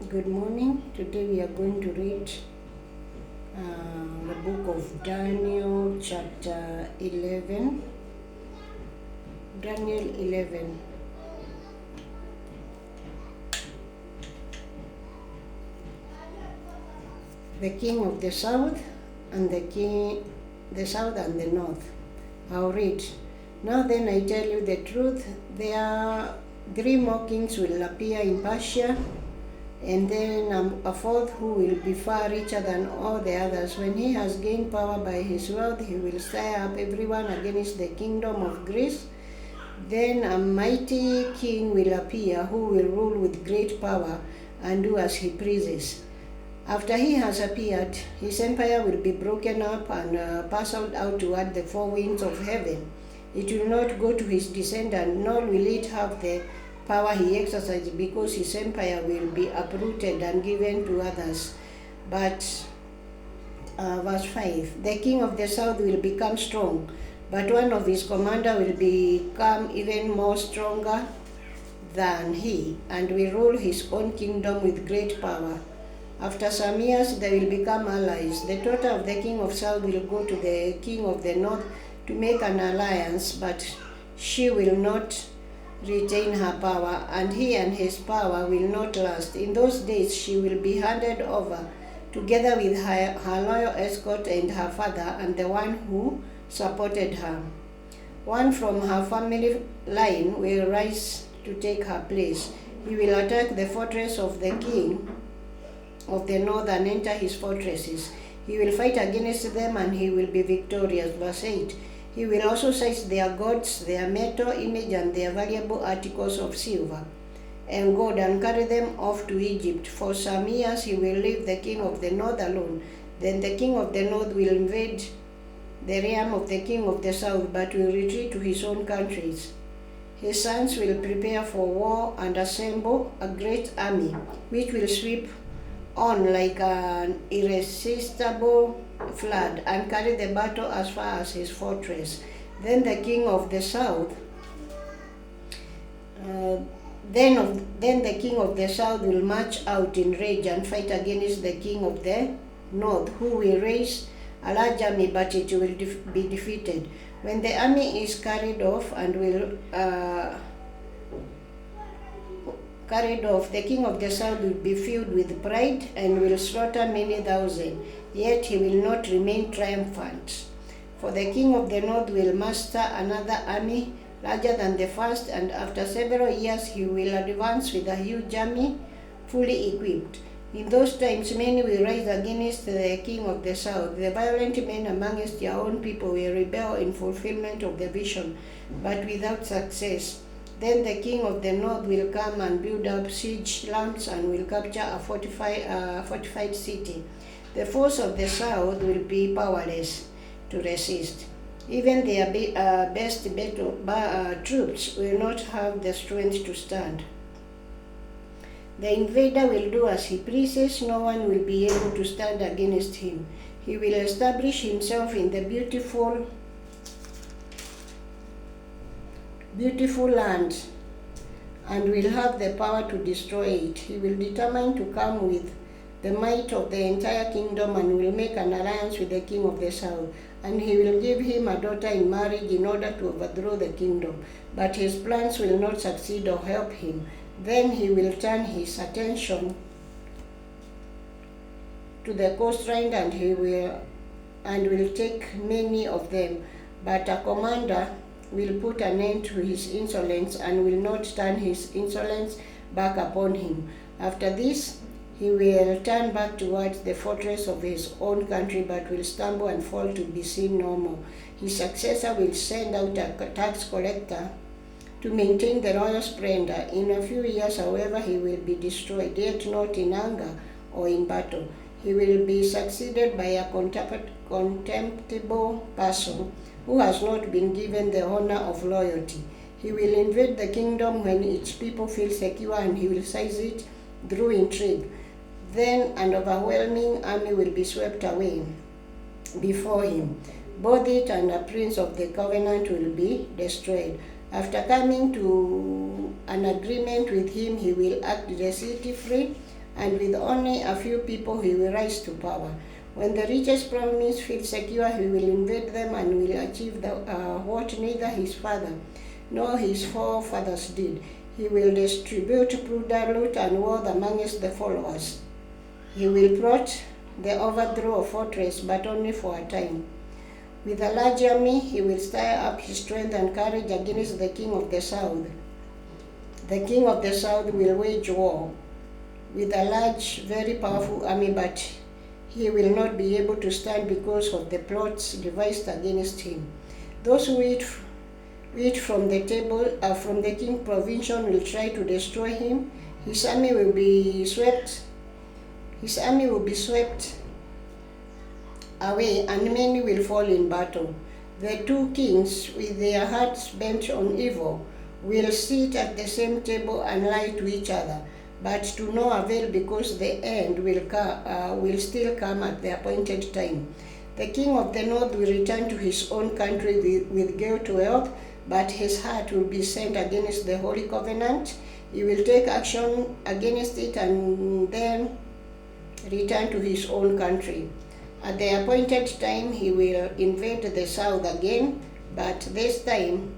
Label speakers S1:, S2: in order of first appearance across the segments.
S1: Good morning. Today we are going to read the book of Daniel, chapter 11. Daniel 11. The king of the south and the south and the north. I'll read. Now then I tell you the truth, there are three more kings will appear in Persia, and then a fourth who will be far richer than all the others. When he has gained power by his wealth, he will stir up everyone against the kingdom of Greece. Then a mighty king will appear who will rule with great power and do as he pleases. After he has appeared, his empire will be broken up and parceled out toward the four winds of heaven. It will not go to his descendant, nor will it have the power he exercised, because his empire will be uprooted and given to others. But verse 5, the king of the south will become strong, but one of his commander will become even more stronger than he, and will rule his own kingdom with great power. After some years, they will become allies. The daughter of the king of south will go to the king of the north to make an alliance, but she will not retain her power, and he and his power will not last. In those days she will be handed over, together with her loyal escort and her father and the one who supported her. One from her family line will rise to take her place. He will attack the fortress of the king of the north and enter his fortresses. He will fight against them and he will be victorious. Verse 8, he will also seize their gods, their metal image, and their valuable articles of silver and gold, and carry them off to Egypt. For some years he will leave the king of the north alone. Then the king of the north will invade the realm of the king of the south, but will retreat to his own countries. His sons will prepare for war and assemble a great army, which will sweep on like an irresistible flood and carry the battle as far as his fortress. Then the king of the south then the king of the south will march out in rage and fight against the king of the north, who will raise a large army, but it will be defeated. When the army is carried off, the king of the south will be filled with pride and will slaughter many thousand, yet he will not remain triumphant. For the king of the north will muster another army larger than the first, and after several years he will advance with a huge army fully equipped. In those times many will rise against the king of the south. The violent men amongst their own people will rebel in fulfillment of the vision, but without success. Then the king of the north will come and build up siege ramps and will capture a fortified city. The force of the south will be powerless to resist. Even their best troops will not have the strength to stand. The invader will do as he pleases. No one will be able to stand against him. He will establish himself in the beautiful land and will have the power to destroy it. He will determine to come with the might of the entire kingdom and will make an alliance with the king of the south, and he will give him a daughter in marriage in order to overthrow the kingdom. But his plans will not succeed or help him. Then he will turn his attention to the coastline and will take many of them. But a commander will put an end to his insolence and will not turn his insolence back upon him. After this, he will turn back towards the fortress of his own country, but will stumble and fall to be seen no more. His successor will send out a tax collector to maintain the royal splendor. In a few years, however, he will be destroyed, yet not in anger or in battle. He will be succeeded by a contemptible person who has not been given the honor of loyalty. He will invade the kingdom when its people feel secure, and he will seize it through intrigue. Then an overwhelming army will be swept away before him. Both it and a prince of the covenant will be destroyed. After coming to an agreement with him, he will act decisively and with only a few people he will rise to power. When the richest promise feels secure, he will invade them and will achieve what neither his father nor his forefathers did. He will distribute plunder, loot, and wealth amongst the followers. He will plot the overthrow of fortress, but only for a time. With a large army, he will stir up his strength and courage against the king of the south. The king of the south will wage war with a large, very powerful army, but he will not be able to stand because of the plots devised against him. Those who eat from the table from the king's provision will try to destroy him. His army will be swept away, and many will fall in battle. The two kings, with their hearts bent on evil, will sit at the same table and lie to each other, but to no avail, because the end will still come at the appointed time. The king of the north will return to his own country with great wealth, but his heart will be set against the Holy Covenant. He will take action against it and then return to his own country. At the appointed time, he will invade the south again, but this time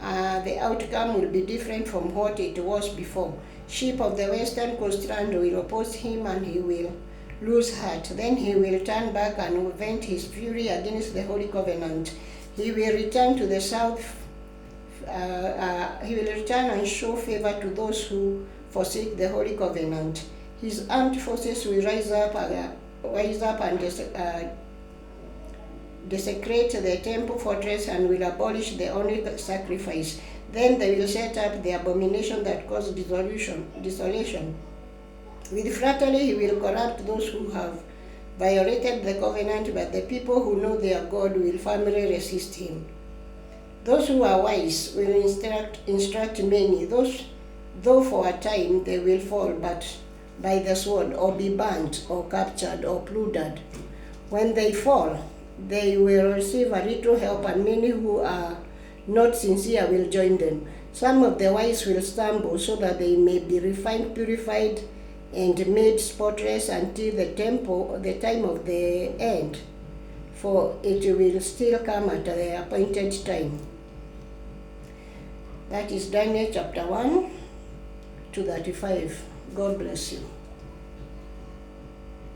S1: the outcome will be different from what it was before. Sheep of the western coastland will oppose him, and he will lose heart. Then he will turn back and vent his fury against the Holy Covenant. He will return to the south. He will return and show favor to those who forsake the Holy Covenant. His armed forces will rise up and desecrate the temple fortress and will abolish the only sacrifice. Then they will set up the abomination that caused desolation. With flattery he will corrupt those who have violated the covenant, but the people who know their God will firmly resist him. Those who are wise will instruct many, though for a time they will fall, but by the sword, or be burnt, or captured, or plundered. When they fall, they will receive a little help, and many who are not sincere will join them. Some of the wise will stumble, so that they may be refined, purified, and made spotless until the time of the end, for it will still come at the appointed time. That is Daniel chapter 1 to 35. God bless you.